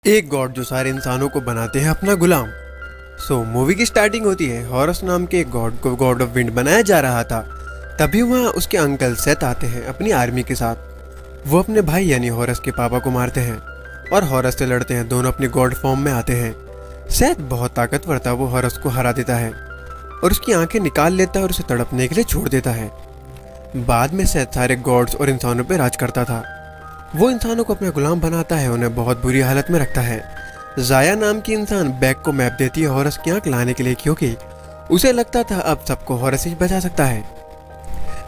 एक गॉड जो सारे इंसानों को बनाते हैं अपना गुलाम। मूवी की स्टार्टिंग होती है। हॉरस नाम के एक गॉड को गॉड ऑफ विंड बनाया जा रहा था। तभी वहाँ उसके अंकल सेथ आते हैं अपनी आर्मी के साथ। वो अपने भाई यानी हॉरस के पापा को मारते हैं और हॉरस से लड़ते हैं। दोनों अपनी गॉड फॉर्म में आते हैं। सेथ बहुत ताकतवर था। वो हॉरस को हरा देता है और उसकी आंखें निकाल लेता है और उसे तड़पने के लिए छोड़ देता है। बाद में सेथ सारे गॉड्स और इंसानों पर राज करता था। वो इंसानों को अपना गुलाम बनाता है, उन्हें बहुत बुरी हालत में रखता है। जाया नाम की इंसान बैक को मैप देती है हॉरस की आंख लाने के लिए, क्योंकि उसे लगता था अब सबको हॉरस ही बचा सकता है।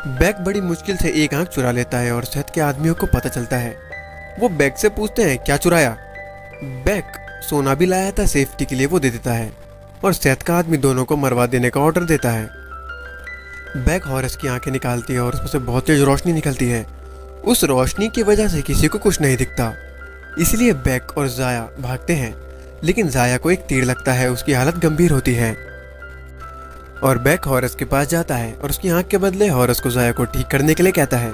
बैक बड़ी मुश्किल से एक आंख चुरा लेता है और सेथ के आदमियों को पता चलता है। वो बैक से पूछते हैं क्या चुराया। बैक सोना भी लाया था सेफ्टी के लिए, वो दे देता है और सेथ का आदमी दोनों को मरवा देने का ऑर्डर देता है। बैक हॉरस की आंखें निकालती है और उसमें से बहुत तेज रोशनी निकलती है। उस रोशनी की वजह से किसी को कुछ नहीं दिखता, इसलिए बैक और जाया भागते हैं। लेकिन जाया को एक तीर लगता है, उसकी हालत गंभीर होती है और बैक हॉरस के पास जाता है और उसकी आंख के बदले हॉरस को जाया को ठीक करने के लिए कहता है।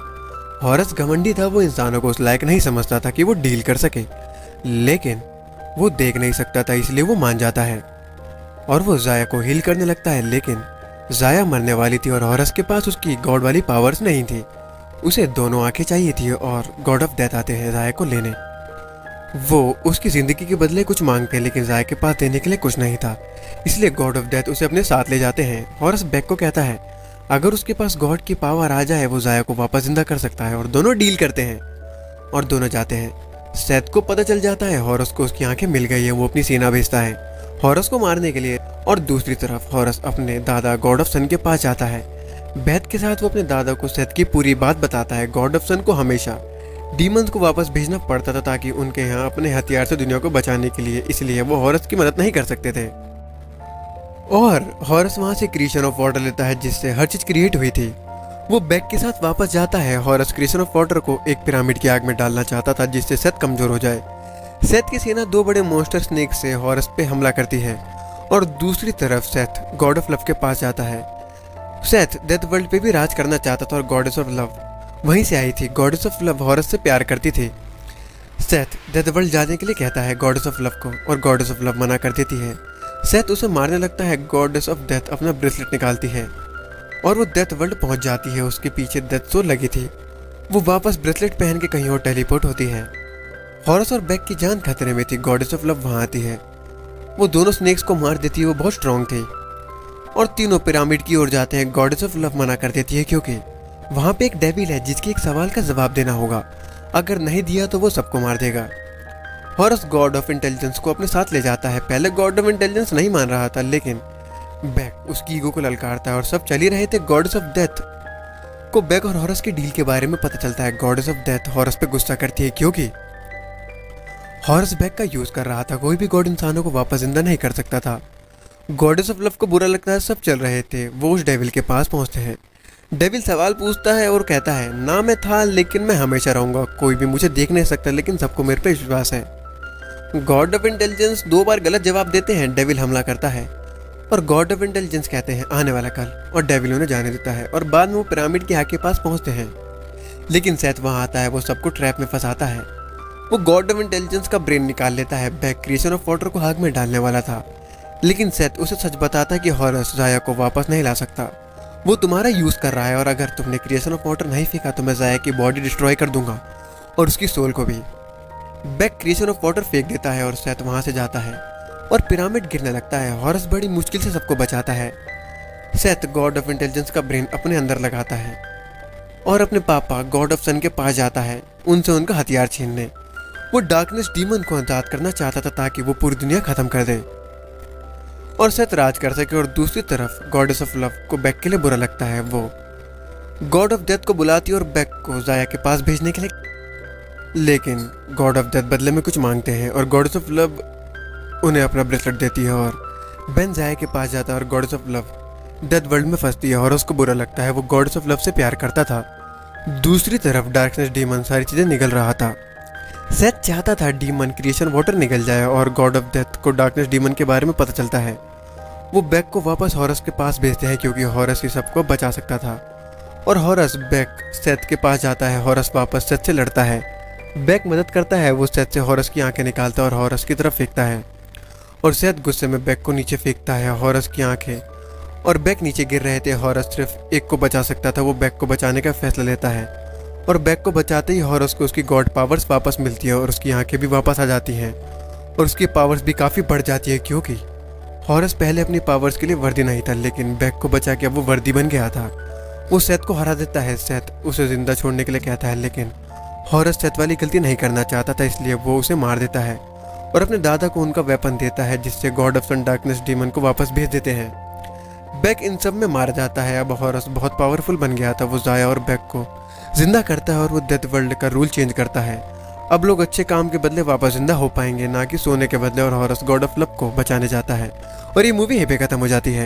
हॉरस घमंडी था, वो इंसानों को उस लायक नहीं समझता था कि वो डील कर सके, लेकिन वो देख नहीं सकता था, इसलिए वो मान जाता है और वो जाया को हील करने लगता है। लेकिन जाया मरने वाली थी और हॉरस के पास उसकी गॉड वाली पावर्स नहीं थी। उसे दोनों आंखें चाहिए थी और गॉड ऑफ डेथ आते हैं जाया को लेने। वो उसकी जिंदगी के बदले कुछ मांगते हैं, लेकिन जाया के पास देने के लिए कुछ नहीं था, इसलिए गॉड ऑफ डेथ उसे अपने साथ ले जाते हैं। हॉरस बैक को कहता है अगर उसके पास गॉड की पावर आ जाए वो जाया को वापस जिंदा कर सकता है, और दोनों डील करते हैं और दोनों जाते हैं। सेथ को पता चल जाता है हॉरस को उसकी आंखें मिल गई है। वो अपनी सेना भेजता है हॉरस को मारने के लिए, और दूसरी तरफ हॉरस अपने दादा गॉड ऑफ सन के पास जाता है। बैथ के साथ वो अपने दादा को सेथ की पूरी बात बताता है। गॉड ऑफ सन को हमेशा डीमंस को वापस भेजना पड़ता था ताकि उनके यहाँ अपने हथियार से दुनिया को बचाने के लिए, इसलिए वो हॉरस की मदद नहीं कर सकते थे। और हॉरस वहाँ से क्रिएशन ऑफ वाटर लेता है जिससे हर चीज क्रिएट हुई थी। वो बैक के साथ वापस जाता है। हॉरस क्रिएशन ऑफ वाटर को एक पिरामिड की आग में डालना चाहता था जिससे सेथ कमजोर हो जाए। सेथ की सेना दो बड़े मॉन्स्टर स्नेक से हॉरस पे हमला करती है और दूसरी तरफ सेथ गॉड ऑफ लव के पास जाता है। सेथ डेथ वर्ल्ड पे भी राज करना चाहता था और गॉडेस ऑफ लव वहीं से आई थी। गॉडेस ऑफ लव हॉरस से प्यार करती थी। सेथ डेथ वर्ल्ड जाने के लिए कहता है गॉडेस ऑफ लव को, और गॉडेस ऑफ लव मना कर देती है। सेथ उसे मारने लगता है। गॉडेस ऑफ डेथ अपना ब्रेसलेट निकालती है और वो डेथ वर्ल्ड पहुंच जाती है। उसके पीछे डेथ सोल लगी थी। वो वापस ब्रेसलेट पहन के कहीं और टेलीपोर्ट होती है। हॉरस और बैक की जान खतरे में थी। गॉडेस ऑफ लव वहां आती है। वो दोनों स्नेक्स को मार देती है। वो बहुत स्ट्रांग थी और तीनों पिरामिड की ओर जाते हैं। गॉडेस ऑफ लव मना कर देती है क्योंकि वहां पे एक डेविल है जिसके एक सवाल का जवाब देना होगा। अगर नहीं दिया तो वो सबको मार देगा। हॉरस गॉड ऑफ इंटेलिजेंस को अपने साथ ले जाता है। पहले गॉड ऑफ इंटेलिजेंस नहीं मान रहा था, लेकिन बैक उसकी ईगो को ललकारता है और सब चल ही रहे थे। गॉडेस ऑफ डेथ को बैक और हॉरस की डील के बारे में पता चलता है। गॉडेस ऑफ डेथ हॉरस पे गुस्सा करती है क्योंकि हॉरस बैक का यूज कर रहा था। कोई भी गॉड इंसानों को वापस जिंदा नहीं कर सकता था। गॉडेस ऑफ लव को बुरा लगता है। सब चल रहे थे। वो उस डेविल के पास पहुंचते हैं। डेविल सवाल पूछता है और कहता है ना मैं था लेकिन मैं हमेशा रहूंगा। कोई भी मुझे देख नहीं सकता लेकिन सबको मेरे पे विश्वास है। गॉड ऑफ इंटेलिजेंस दो बार गलत जवाब देते हैं। डेविल हमला करता है और गॉड ऑफ इंटेलिजेंस कहते हैं आने वाला कल, और डेविल उन्हें जाने देता है। और बाद में वो पिरामिड की आग के पास पहुंचते हैं, लेकिन सेथ वहां आता है। वो सबको ट्रैप में फंसाता है। वो गॉड ऑफ इंटेलिजेंस का ब्रेन निकाल लेता है। बैक क्रिएशन ऑफ वाटर को आग में डालने वाला था, लेकिन सेथ उसे सच बताता है कि हॉरस जाया को वापस नहीं ला सकता। वो तुम्हारा यूज कर रहा है और अगर तुमने क्रिएशन ऑफ वाटर नहीं फेंका तो मैं जाया की बॉडी डिस्ट्रॉय कर दूंगा और उसकी सोल को भी। बैक क्रिएशन ऑफ वाटर फेंक देता है और सेथ वहां से जाता है और पिरामिड गिरने लगता है। हॉरस बड़ी मुश्किल से सबको बचाता है। सेथ गॉड ऑफ इंटेलिजेंस का ब्रेन अपने अंदर लगाता है और अपने पापा गॉड ऑफ सन के पास जाता है उनसे उनका हथियार छीनने। वो डार्कनेस डीमन को आजाद करना चाहता था ताकि वो पूरी दुनिया खत्म कर दे और सेथ राज कर सके। और दूसरी तरफ गॉडेस ऑफ लव को बैक के लिए बुरा लगता है। वो गॉड ऑफ डेथ को बुलाती है और बैक को जाया के पास भेजने के लिए, लेकिन गॉड ऑफ डेथ बदले में कुछ मांगते हैं और गॉडेस ऑफ लव उन्हें अपना ब्रेसलेट देती है। और बेन जाया के पास जाता है और goddess of love death world में फंसती है और उसको बुरा लगता है। वो गॉडेस ऑफ लव से प्यार करता था। दूसरी तरफ डार्कनेस डीमन सारी चीजें निगल रहा था। सेथ चाहता था डीमन क्रिएशन वाटर निकल जाए और गॉड ऑफ डेथ को डार्कनेस डीमन के बारे में पता चलता है। वो बैक को वापस हॉरस के पास भेजते हैं क्योंकि हॉरस ही सबको बचा सकता था। और हॉरस बैक सेथ के पास जाता है। हॉरस वापस सेथ से लड़ता है बैक मदद करता है, वो सेथ से हॉरस की आंखें निकालता है और हॉरस की तरफ फेंकता है और सेथ गुस्से में बैक को नीचे फेंकता है हॉरस की आंखें, और बैक नीचे गिर रहे थे। हॉरस सिर्फ एक को बचा सकता था, वो बैक को बचाने का फैसला लेता है और बैक को बचाते ही हॉरस को उसकी गॉड पावर्स वापस मिलती है और उसकी आंखें भी वापस आ जाती हैं और उसकी पावर्स भी काफ़ी बढ़ जाती है, क्योंकि हॉरस पहले अपनी पावर्स के लिए वर्दी नहीं था, लेकिन बैक को बचा के अब वो वर्दी बन गया था। वो सेथ को हरा देता है। सेथ उसे जिंदा छोड़ने के लिए कहता है, लेकिन हॉरस सेथ वाली गलती नहीं करना चाहता था, इसलिए वो उसे मार देता है और अपने दादा को उनका वेपन देता है, जिससे god of sun darkness demon को वापस भेज देते हैं। बैक इन सब में मारा जाता है। अब हॉरस बहुत पावरफुल बन गया था। वो जाया और बैक को जिंदा करता है और वो डेथ वर्ल्ड का रूल चेंज करता है। अब लोग अच्छे काम के बदले वापस जिंदा हो पाएंगे, ना कि सोने के बदले, और हॉरस गॉड ऑफ लव को बचाने जाता है और ये मूवी यहीं पे खत्म हो जाती है।